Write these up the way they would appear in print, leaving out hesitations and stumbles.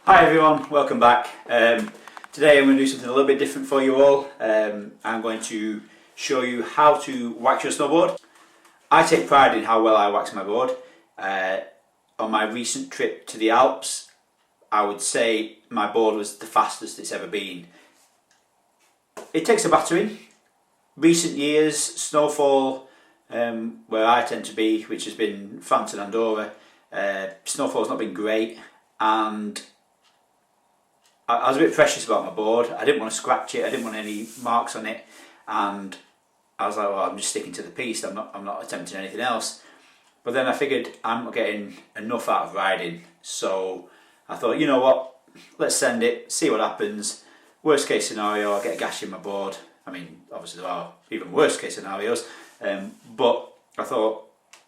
Hi everyone, welcome back. Today I'm going to do something a little bit different for you all. I'm going to show you how to wax your snowboard. I take pride in how well I wax my board. On my recent trip to the Alps, I would say my board was the fastest it's ever been. It takes a battering. Recent years, snowfall, where I tend to be, which has been France and Andorra, snowfall's not been great, and I was a bit precious about my board. I didn't want to scratch it, I didn't want any marks on it, and I was like, well, I'm just sticking to the piece, I'm not attempting anything else. But then I figured I'm not getting enough out of riding, so I thought, you know what, let's send it, see what happens. Worst case scenario, I'll get a gash in my board. I mean, obviously there are even worse case scenarios, but I thought,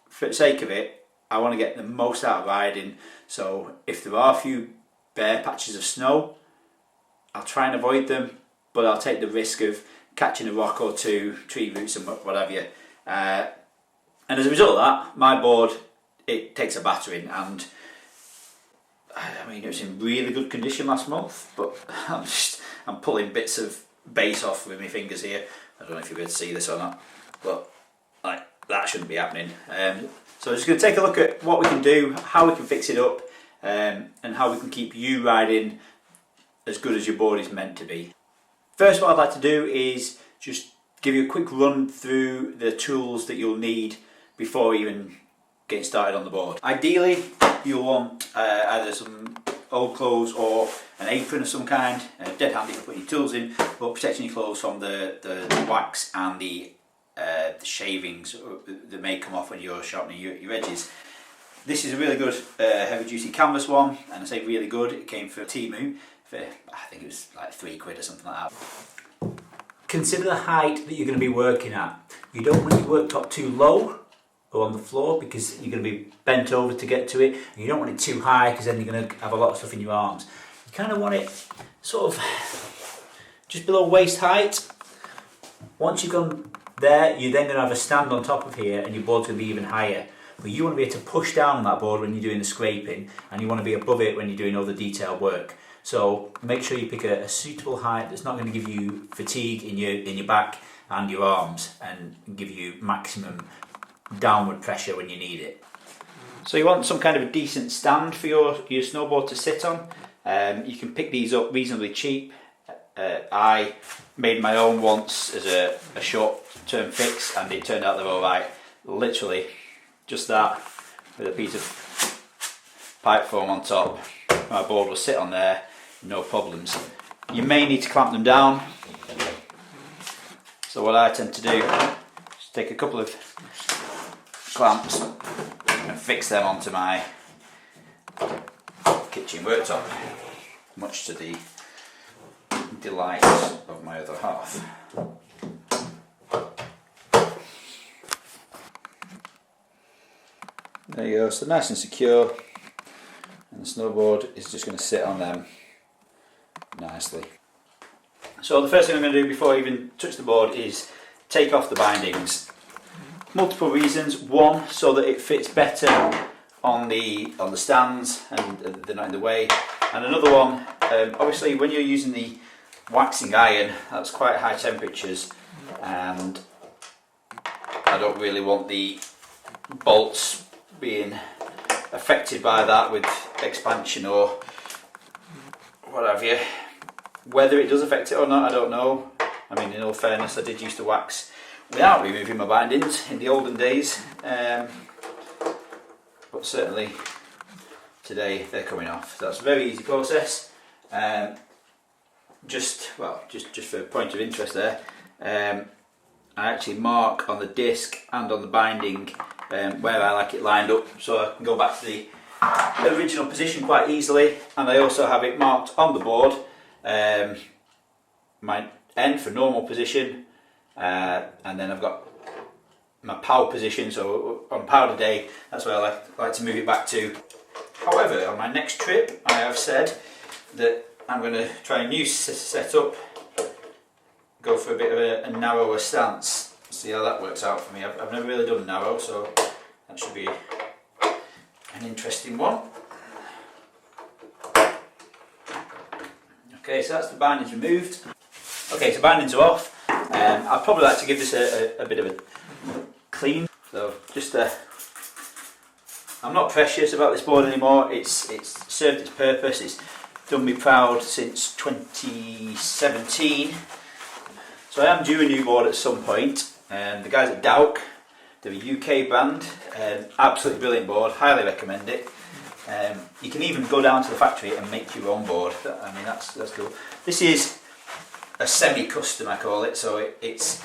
for the sake of it, I want to get the most out of riding. So if there are a few bare patches of snow, I'll try and avoid them, but I'll take the risk of catching a rock or two, tree roots and what have you. And as a result of that, my board, it takes a battering, and I mean, it was in really good condition last month, but I'm pulling bits of base off with my fingers here. I don't know if you'll be able to see this or not, but that shouldn't be happening. So I'm just going to take a look at what we can do, how we can fix it up, and how we can keep you riding as good as your board is meant to be. First, what I'd like to do is just give you a quick run through the tools that you'll need before even getting started on the board. Ideally, you'll want either some old clothes or an apron of some kind, dead handy for putting your tools in, but protecting your clothes from the wax and the shavings that may come off when you're sharpening your edges. This is a really good heavy duty canvas one, and I say really good, it came from Temu for, I think it was like £3 or something like that. Consider the height that you're going to be working at. You don't want your worktop too low or on the floor, because you're going to be bent over to get to it, and you don't want it too high because then you're going to have a lot of stuff in your arms. You kind of want it sort of just below waist height. Once you've gone there, you're then going to have a stand on top of here, and your board's going to be even higher. But you want to be able to push down on that board when you're doing the scraping, and you want to be above it when you're doing all the detail work. So make sure you pick a suitable height that's not going to give you fatigue in your back and your arms, and give you maximum downward pressure when you need it. So you want some kind of a decent stand for your snowboard to sit on. You can pick these up reasonably cheap. I made my own once as a short-term fix, and it turned out they're alright. Literally just that, with a piece of pipe foam on top. My board will sit on there, no problems. You may need to clamp them down, so what I tend to do is take a couple of clamps and fix them onto my kitchen worktop, much to the delight of my other half. There you go, so nice and secure, and the snowboard is just going to sit on them nicely. So the first thing I'm going to do before I even touch the board is take off the bindings. Multiple reasons. One, so that it fits better on the stands and they're not in the way. And another one, obviously when you're using the waxing iron, that's quite high temperatures, and I don't really want the bolts being affected by that with expansion or what have you. Whether it does affect it or not, I don't know. I mean, in all fairness, I did used to wax without removing my bindings in the olden days, but certainly today they're coming off. So that's a very easy process. Just for a point of interest there, I actually mark on the disc and on the binding where I like it lined up, so I can go back to the original position quite easily. And I also have it marked on the board, my end for normal position, and then I've got my power position, so on powder day that's where I like to move it back to. However, on my next trip I have said that I'm going to try a new setup, go for a bit of a narrower stance, see how that works out for me. I've never really done narrow, so that should be an interesting one. Okay, so that's the bindings removed. Okay, so bindings are off. I'd probably like to give this a bit of a clean. So just I'm not precious about this board anymore. It's served its purpose. It's done me proud since 2017. So I am due a new board at some point. The guys at Dakine, they're a UK brand. Absolutely brilliant board. Highly recommend it. You can even go down to the factory and make your own board. I mean, that's cool. This is a semi-custom, I call it. So it's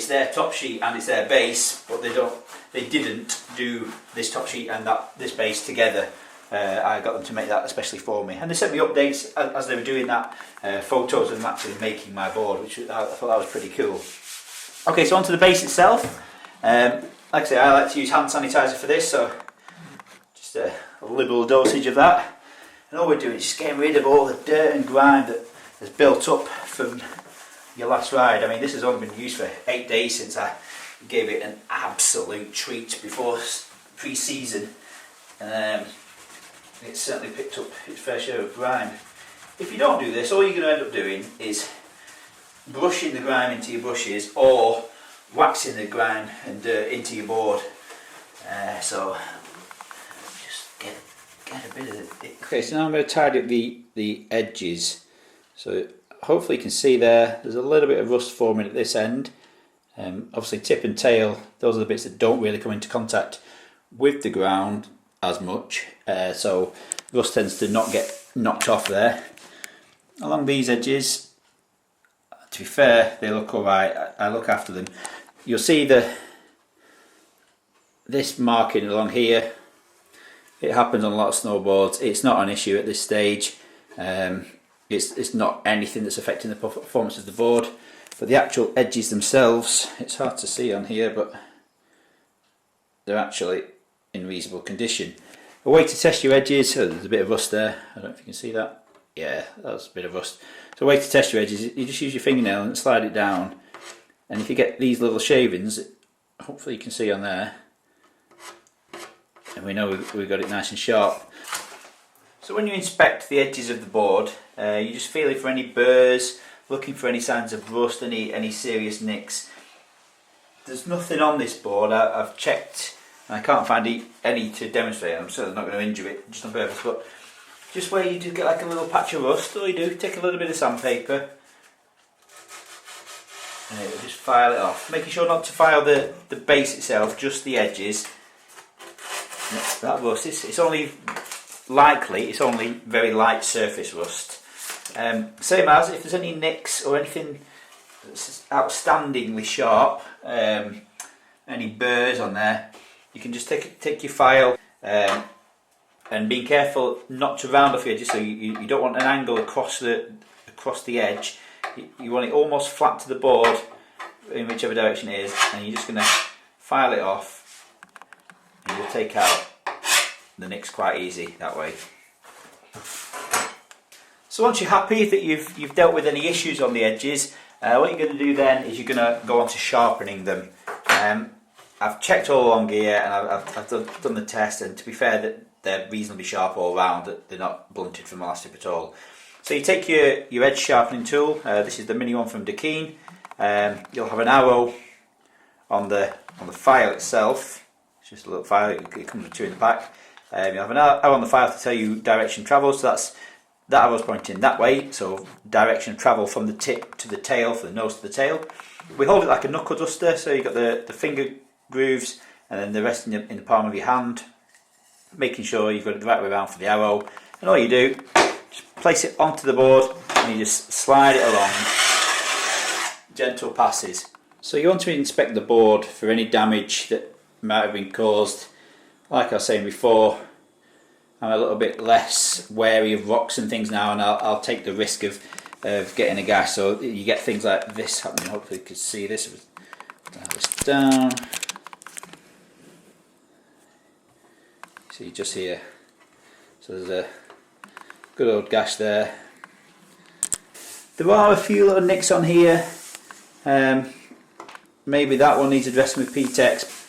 their top sheet and it's their base, but they didn't do this top sheet and this base together. I got them to make that especially for me, and they sent me updates as they were doing that, photos of them actually making my board, which I thought that was pretty cool. Okay, so onto the base itself. Like I say, I like to use hand sanitizer for this, so just a liberal dosage of that. And all we're doing is just getting rid of all the dirt and grime that has built up from your last ride. I mean, this has only been used for 8 days since I gave it an absolute treat before pre-season. It's certainly picked up its fair share of grime. If you don't do this, all you're going to end up doing is brushing the grime into your brushes or waxing the grime and dirt into your board. So just get a bit of it. Okay, so now I'm going to tidy up the edges. So hopefully you can see there's a little bit of rust forming at this end. Obviously tip and tail, those are the bits that don't really come into contact with the ground as much, so rust tends to not get knocked off there. Along these edges, to be fair, they look alright. I look after them. You'll see this marking along here. It happens on a lot of snowboards. It's not an issue at this stage. It's not anything that's affecting the performance of the board, but the actual edges themselves, it's hard to see on here, but they're actually in reasonable condition. A way to test your edges, there's a bit of rust there, I don't know if you can see that. Yeah, that's a bit of rust. So a way to test your edges, you just use your fingernail and slide it down, and if you get these little shavings, hopefully you can see on there, and we know we've got it nice and sharp. So when you inspect the edges of the board, you just feel it for any burrs, looking for any signs of rust, any serious nicks. There's nothing on this board. I've checked and I can't find any to demonstrate. I'm certainly not going to injure it just on purpose, but just where you do get like a little patch of rust, all you do, take a little bit of sandpaper and it'll just file it off, making sure not to file the base itself, just the edges. That rust, it's only very light surface rust. Same as if there's any nicks or anything that's outstandingly sharp, any burrs on there, you can just take your file and be careful not to round off the edges, so you don't want an angle across the edge. You want it almost flat to the board in whichever direction it is, and you're just going to file it off and you'll take out the nicks quite easy that way. So once you're happy that you've dealt with any issues on the edges, what you're going to do then is you're going to go on to sharpening them. I've checked all along here and I've done the test, and to be fair, that they're reasonably sharp all round, that they're not blunted from elastic at all. So you take your edge sharpening tool, this is the mini one from Dakine. You'll have an arrow on the file itself. It's just a little file, it comes with two in the pack. You have an arrow on the file to tell you direction travel, so that arrow's pointing that way, so direction of travel from the tip to the tail, from the nose to the tail. We hold it like a knuckle duster, so you've got the finger grooves and then the rest in the palm of your hand, making sure you've got it the right way around for the arrow. And all you do, just place it onto the board and you just slide it along, gentle passes. So you want to inspect the board for any damage that might have been caused. Like I was saying before, I'm a little bit less wary of rocks and things now, and I'll take the risk of getting a gash. So you get things like this happening. Hopefully you can see this. Dial this down. See just here. So there's a good old gash there. There are a few little nicks on here. Maybe that one needs addressing with ptex.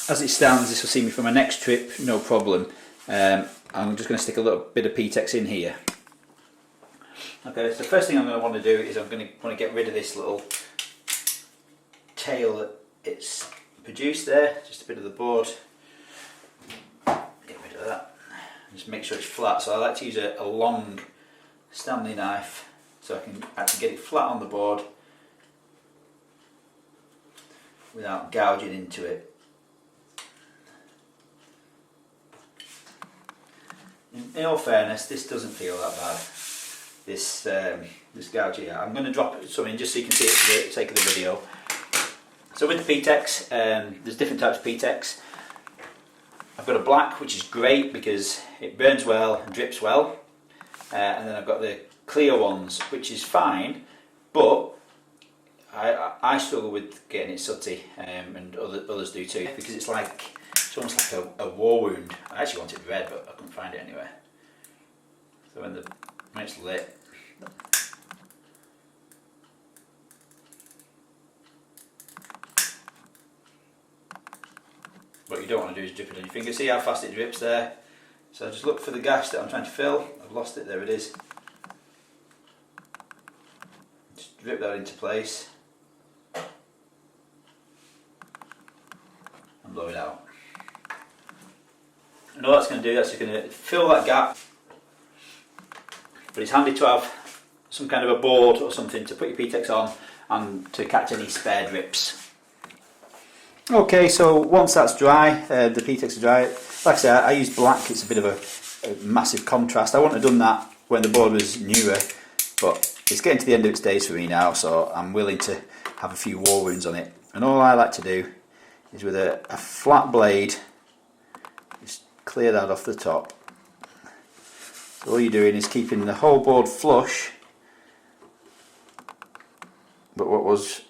As it stands, this will see me for my next trip, no problem. I'm just going to stick a little bit of ptex in here. Okay, so the first thing I'm going to want to do is I'm going to want to get rid of this little tail that it's produced there, just a bit of the board. Get rid of that. Just make sure it's flat. So I like to use a long Stanley knife so I can actually get it flat on the board without gouging into it. In all fairness, this doesn't feel that bad. This gouge here. I'm going to drop something just so you can see it for the sake of the video. So with the ptex, there's different types of ptex. I've got a black, which is great because it burns well and drips well, and then I've got the clear ones, which is fine, but I struggle with getting it sooty, and others do too, because it's almost like a war wound. I actually wanted red, but I couldn't find it anywhere. So when it's lit, what you don't want to do is drip it on your finger. See how fast it drips there? So just look for the gash that I'm trying to fill. I've lost it, there it is. Just drip that into place and blow it out. And all that's going to do, that's just going to fill that gap. But it's handy to have some kind of a board or something to put your ptex on and to catch any spare drips. Okay, so once that's dry, the ptex is dry. Like I say, I use black. It's a bit of a massive contrast. I wouldn't have done that when the board was newer, but it's getting to the end of its days for me now, so I'm willing to have a few war wounds on it. And all I like to do is with a flat blade, just clear that off the top. So all you're doing is keeping the whole board flush, but what was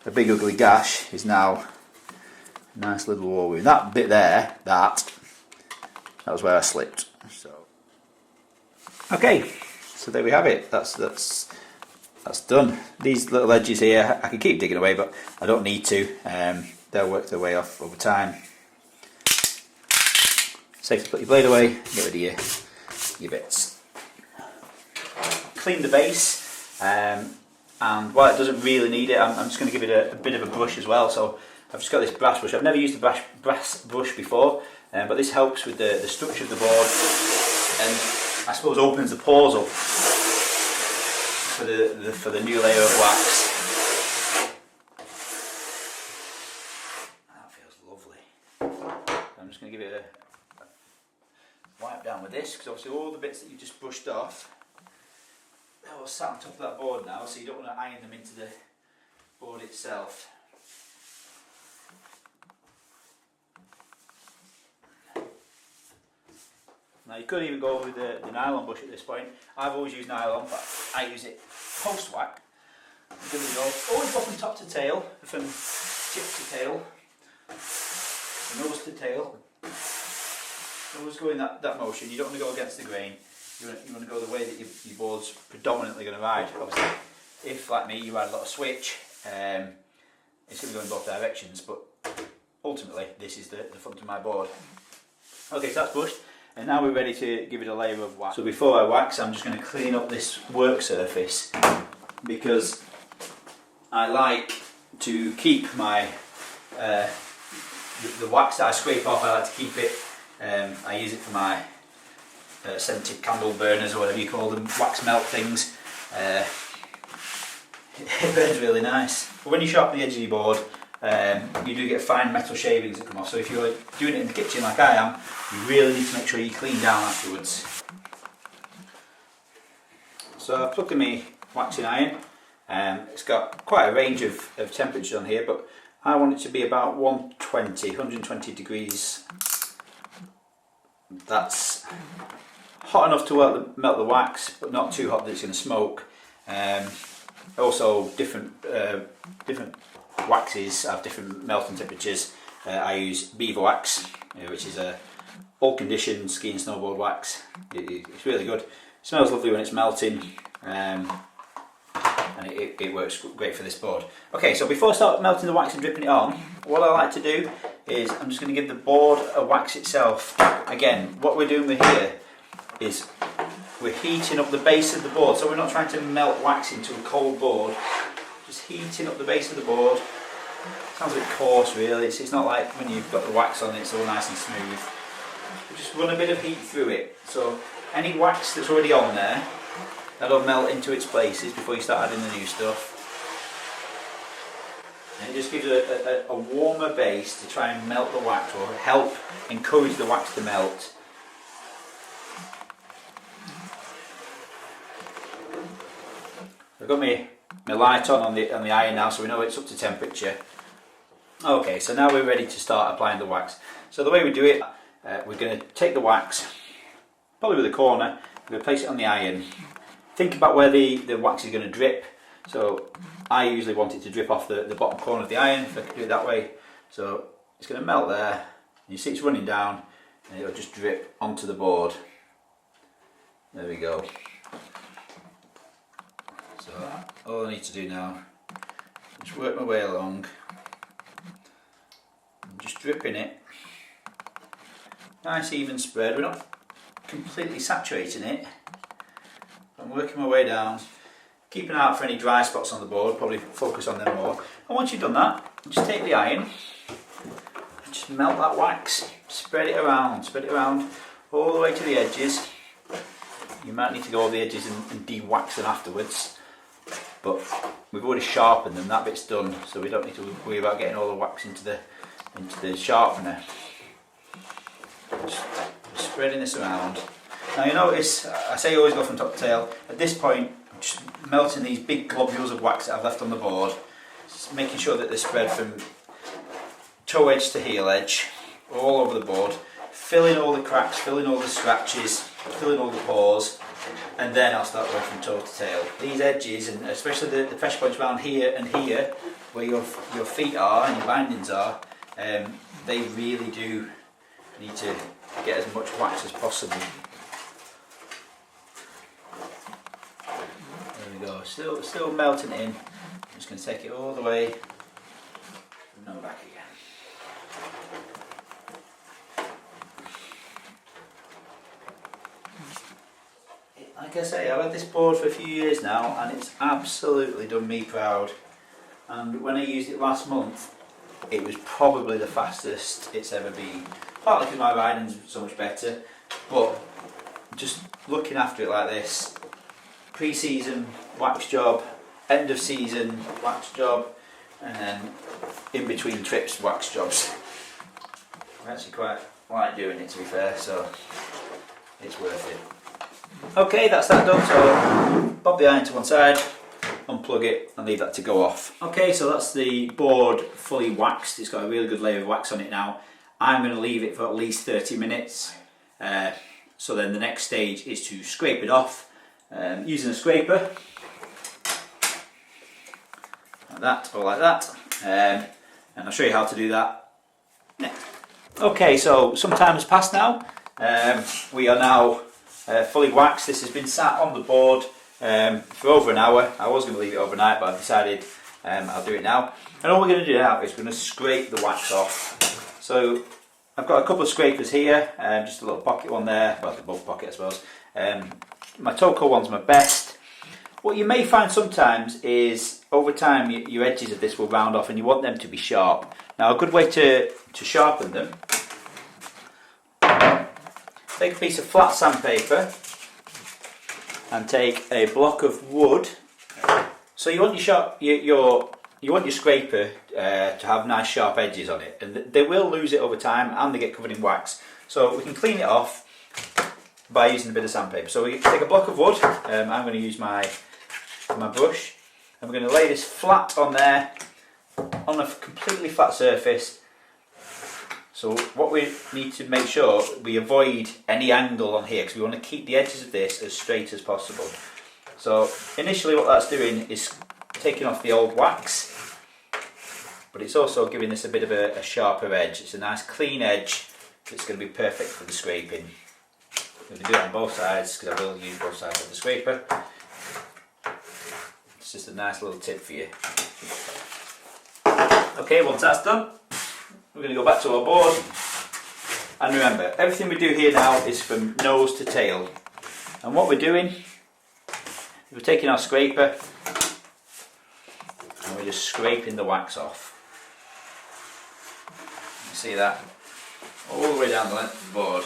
a big ugly gash is now a nice little war wound. That bit there, that was where I slipped. So okay, so there we have it. That's done. These little edges here, I can keep digging away, but I don't need to. They'll work their way off over time. Safe to put your blade away, get rid of your bits. Clean the base, and while it doesn't really need it, I'm just going to give it a bit of a brush as well. So I've just got this brass brush. I've never used a brass brush before, but this helps with the structure of the board, and I suppose opens the pores up for the new layer of wax. That feels lovely. I'm just going to give it a wipe down with this, because obviously all the bits that you just brushed off, they're all sat on top of that board now, so you don't want to iron them into the board itself. Now you could even go with the nylon brush at this point. I've always used nylon, but I use it post-wax. Give it a go. Always go from top to tail, from tip to tail, nose to tail. Always go in that motion. You don't want to go against the grain. You want to go the way that your board's predominantly going to ride. Obviously, if like me you ride a lot of switch, it's going to go in both directions, but ultimately this is the front of my board. Okay, so that's brushed, and now we're ready to give it a layer of wax. So before I wax, I'm just going to clean up this work surface, because I like to keep my the wax that I scrape off. I like to keep it. I use it for my scented candle burners, or whatever you call them, wax melt things. It burns really nice. But when you sharpen the edge of your board, you do get fine metal shavings that come off. So if you're doing it in the kitchen like I am, you really need to make sure you clean down afterwards. So I've plugged in my waxing iron. It's got quite a range of temperatures on here, but I want it to be about 120 degrees. That's hot enough to melt the wax, but not too hot that it's going to smoke. Also, different waxes have different melting temperatures. I use beaver wax, which is a all conditioned ski and snowboard wax. It's really good. It smells lovely when it's melting, and it works great for this board. Okay, so before I start melting the wax and dripping it on, what I like to do is I'm just going to give the board a wax itself. Again, what we're doing with here is we're heating up the base of the board, so we're not trying to melt wax into a cold board, just heating up the base of the board. Sounds a bit coarse really, it's not like when you've got the wax on it's all nice and smooth. We just run a bit of heat through it, so any wax that's already on there, that'll melt into its places before you start adding the new stuff. And it just gives a warmer base to try and melt the wax, or help encourage the wax to melt. I've got my light on the iron now, so we know it's up to temperature. Okay, so now we're ready to start applying the wax. So the way we do it, we're going to take the wax, probably with a corner, we're going to place it on the iron. Think about where the wax is going to drip. So I usually want it to drip off the bottom corner of the iron, if I can do it that way. So it's going to melt there, you see it's running down, and it'll just drip onto the board. There we go. So all I need to do now is just work my way along. I'm just dripping it. Nice even spread. We're not completely saturating it. I'm working my way down, keeping an eye out for any dry spots on the board, probably focus on them more. And once you've done that, just take the iron and just melt that wax. Spread it around all the way to the edges. You might need to go over the edges and de-wax them afterwards, but we've already sharpened them, that bit's done, so we don't need to worry about getting all the wax into the sharpener. Just spreading this around. Now you notice, I say always go from top to tail. At this point, I'm just melting these big globules of wax that I've left on the board, just making sure that they're spread from toe edge to heel edge, all over the board, filling all the cracks, filling all the scratches, filling all the pores, and then I'll start going from toe to tail. These edges, and especially the pressure points around here and here, where your feet are and your bindings are, they really do need to get as much wax as possible. There we go, still melting it in. I'm just going to take it all the way and then back again. Like I say, I've had this board for a few years now and it's absolutely done me proud. And when I used it last month, it was probably the fastest it's ever been. Partly because my riding's so much better, but just looking after it like this, pre-season wax job, end of season wax job, and then in between trips wax jobs. I actually quite like doing it, to be fair, so it's worth it. Okay, that's that done, so bob the iron to one side, unplug it and leave that to go off. Okay, so that's the board fully waxed. It's got a really good layer of wax on it now. I'm going to leave it for at least 30 minutes. So then the next stage is to scrape it off using a scraper. Like that, or like that. And I'll show you how to do that next. Okay, so some time has passed now. We are now fully waxed. This has been sat on the board for over an hour. I was going to leave it overnight, but I've decided I'll do it now. And all we're going to do now is we're going to scrape the wax off. So I've got a couple of scrapers here, just a little pocket one there, well, both pocket I suppose. My Toco one's my best. What you may find sometimes is over time your edges of this will round off and you want them to be sharp. Now a good way to sharpen them, take a piece of flat sandpaper and take a block of wood. So you want your scraper to have nice sharp edges on it, and they will lose it over time and they get covered in wax. So we can clean it off by using a bit of sandpaper. So we take a block of wood, I'm going to use my brush, and we're going to lay this flat on there, on a completely flat surface. So what we need to make sure we avoid any angle on here, because we want to keep the edges of this as straight as possible. So initially what that's doing is taking off the old wax, but it's also giving this a bit of a sharper edge. It's a nice clean edge that's going to be perfect for the scraping. I'm going to do it on both sides because I will use both sides of the scraper. It's just a nice little tip for you. Okay, once that's done, we're going to go back to our board. And remember, everything we do here now is from nose to tail. And what we're doing is we're taking our scraper and we're just scraping the wax off. You see that? All the way down the length of the board.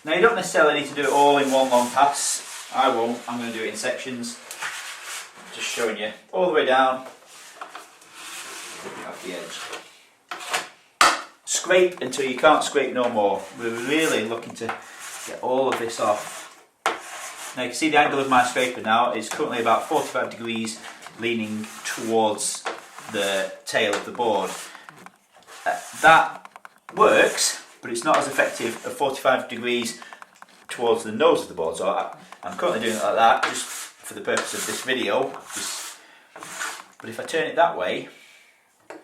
Now you don't necessarily need to do it all in one long pass. I won't, I'm going to do it in sections. Just showing you all the way down, off the edge. Scrape until you can't scrape no more. We're really looking to get all of this off. Now you can see the angle of my scraper now is currently about 45 degrees leaning towards the tail of the board. That works, but it's not as effective at 45 degrees towards the nose of the board. So I'm currently doing it like that just for the purpose of this video. But if I turn it that way, you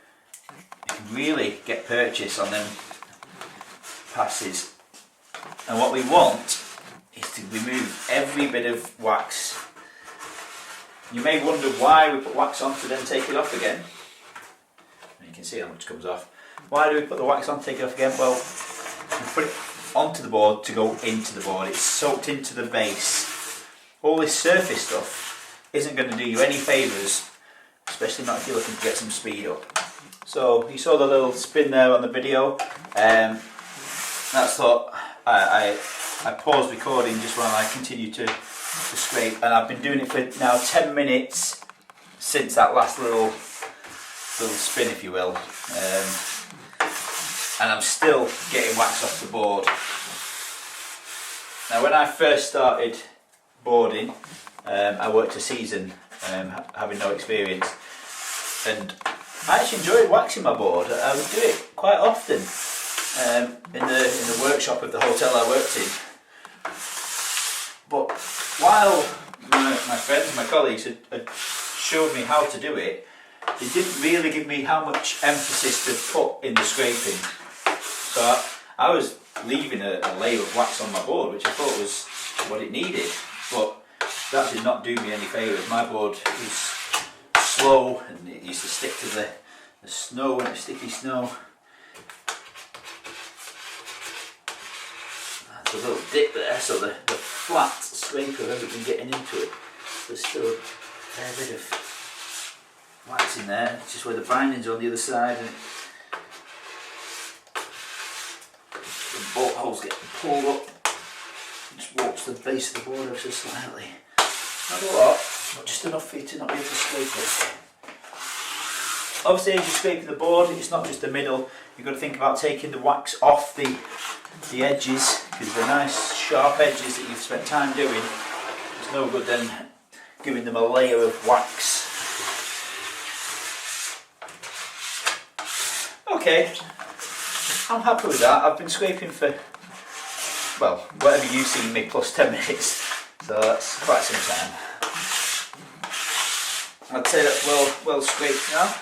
can really get purchase on them passes. And what we want is to remove every bit of wax. You may wonder why we put wax on to then take it off again. And you can see how much comes off. Why do we put the wax on to take it off again? Well, we put it onto the board to go into the board. It's soaked into the base. All this surface stuff isn't going to do you any favours, especially not if you're looking to get some speed up. So you saw the little spin there on the video. That's what I paused recording just while I continue to scrape, and I've been doing it for now 10 minutes since that last little spin, if you will. And I'm still getting wax off the board. Now when I first started boarding, I worked a season having no experience, and I actually enjoyed waxing my board. I would do it quite often in the workshop of the hotel I worked in. But while my friends, my colleagues had showed me how to do it, they didn't really give me how much emphasis to put in the scraping. So I was leaving a layer of wax on my board, which I thought was what it needed, but that did not do me any favours. My board was slow and it used to stick to the snow, and sticky snow. There's a little dip there, so the flat scraper hasn't been getting into it. There's still a fair bit of wax in there. It's just where the binding's on the other side, and the bolt holes get pulled up. Just walks the base of the board ever so slightly. Not a lot, but just enough for you to not be able to scrape it. Obviously, as you're scraping the board, it's not just the middle. You've got to think about taking the wax off the edges, because they're nice sharp edges that you've spent time doing. It's no good then giving them a layer of wax. Okay, I'm happy with that. I've been scraping for, well, whatever you've seen me, plus 10 minutes. So that's quite some time. I'd say that's well scraped now.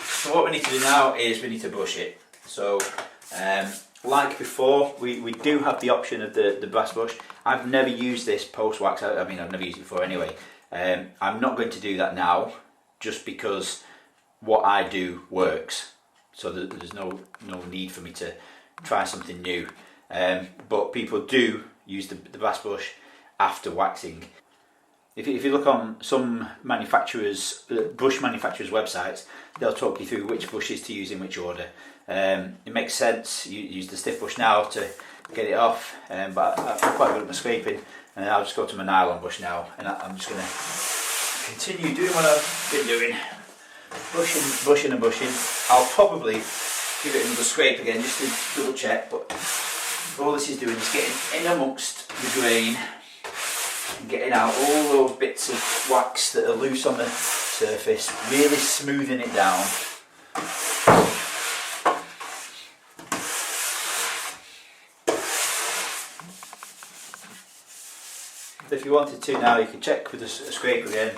So what we need to do now is we need to brush it. So like before, we do have the option of the brass brush. I've never used this post wax. I mean, I've never used it before anyway. I'm not going to do that now, just because what I do works. So there's no need for me to try something new. But people do use the brass brush after waxing. If you look on some manufacturers, brush manufacturers' websites, they'll talk you through which brushes to use in which order. It makes sense. You use the stiff brush now to get it off, but I'm quite good at my scraping, and I'll just go to my nylon brush now, and I'm just going to continue doing what I've been doing, brushing and brushing. I'll probably give it another scrape again just to double check, but all this is doing is getting in amongst the grain and getting out all those bits of wax that are loose on the surface, really smoothing it down. If you wanted to now, you can check with a scraper again.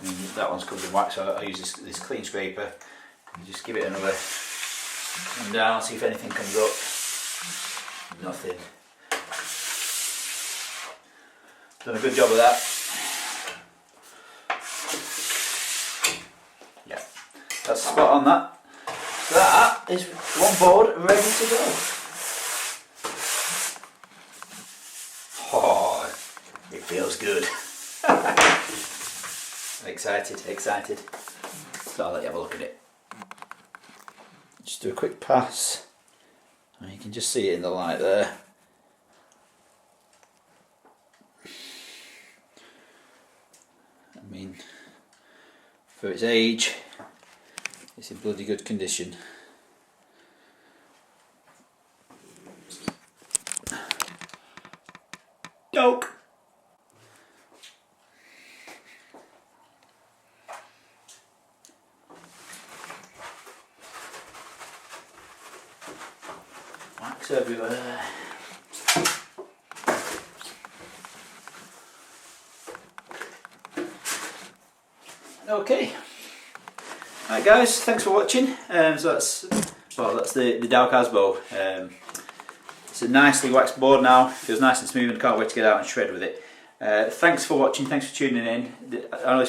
I mean, that one's covered in wax, so I use this clean scraper. You just give it another run down, see if anything comes up. Nothing. Done a good job of that. Yeah, that's spot on that. So that is one board ready to go. good. Excited. So I'll let you have a look at it. Just do a quick pass. And you can just see it in the light there. I mean, for its age, it's in bloody good condition. Doke! Wax everywhere. Okay. Right guys, thanks for watching. So that's the Dakine bow. It's a nicely waxed board now. Feels nice and smooth and can't wait to get out and shred with it. Thanks for watching, thanks for tuning in. I know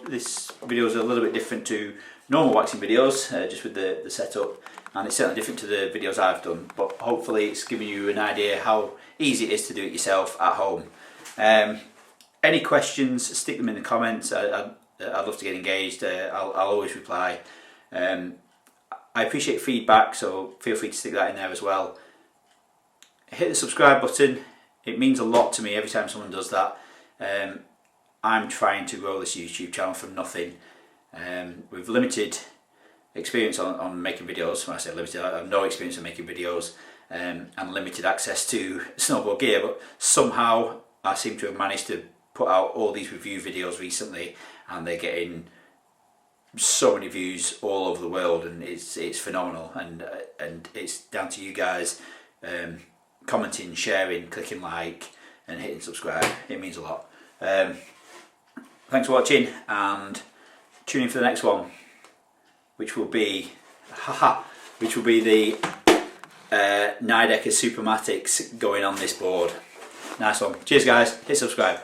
this video is a little bit different to normal waxing videos, just with the setup, and it's certainly different to the videos I've done, but hopefully it's giving you an idea how easy it is to do it yourself at home. Any questions, stick them in the comments. I'd love to get engaged. I'll always reply. I appreciate feedback, so feel free to stick that in there as well. Hit the subscribe button. It means a lot to me every time someone does that. I'm trying to grow this YouTube channel from nothing. With limited experience on making videos. When I say limited, I have no experience in making videos, and limited access to snowboard gear, but somehow I seem to have managed to put out all these review videos recently, and they're getting so many views all over the world, and it's phenomenal, and it's down to you guys commenting, sharing, clicking like and hitting subscribe. It means a lot. Thanks for watching, and tune in for the next one, which will be the Nidecker Supermatics going on this board. Nice one. Cheers guys, hit subscribe.